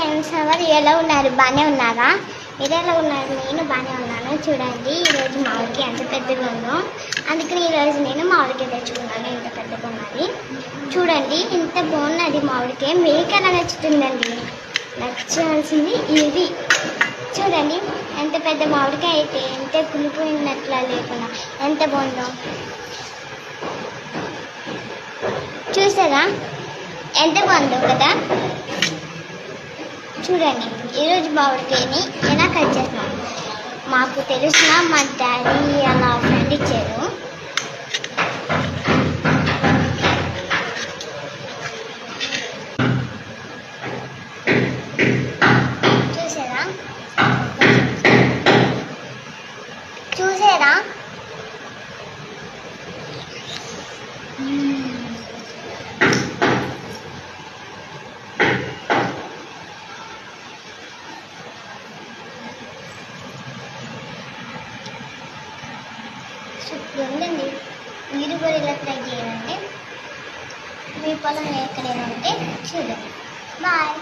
Friends, ఎవరు ఎలా ఉన్నారు? బాగానే ఉన్నారా? మీరు ఎలా ఉన్నారు? నేను బాగానే ఉన్నాను. చూడండి, ఈరోజు మామిడికి ఎంత పెద్దగా ఉందో, అందుకని ఈరోజు నేను మామిడికాయ తెచ్చుకున్నాను. ఇంత పెద్దగా ఉన్నది చూడండి, ఇంత బాగున్నది మామిడికాయ. మీకు ఎలా నచ్చుతుందండి? నచ్చాల్సింది ఇది. చూడండి, ఎంత పెద్ద మామిడికాయ అయితే ఎంత కులిపోయినట్లా లేకుండా ఎంత బాగుందో చూసారా? ఎంత బాగుందో కదా. చూడండి, ఈరోజు మామిడికాయని ఎలా కట్ చేస్తాం. మాకు తెలిసిన మా డాడీ అలా ఫ్రెండ్ ఇచ్చారు. చూసారా? చూసారా? ఉందండి. మీరు కూడా ఇలా ట్రై చేయాలంటే మీ పొలం ఎక్కడైనా ఉంటే చూడండి. బాయ్.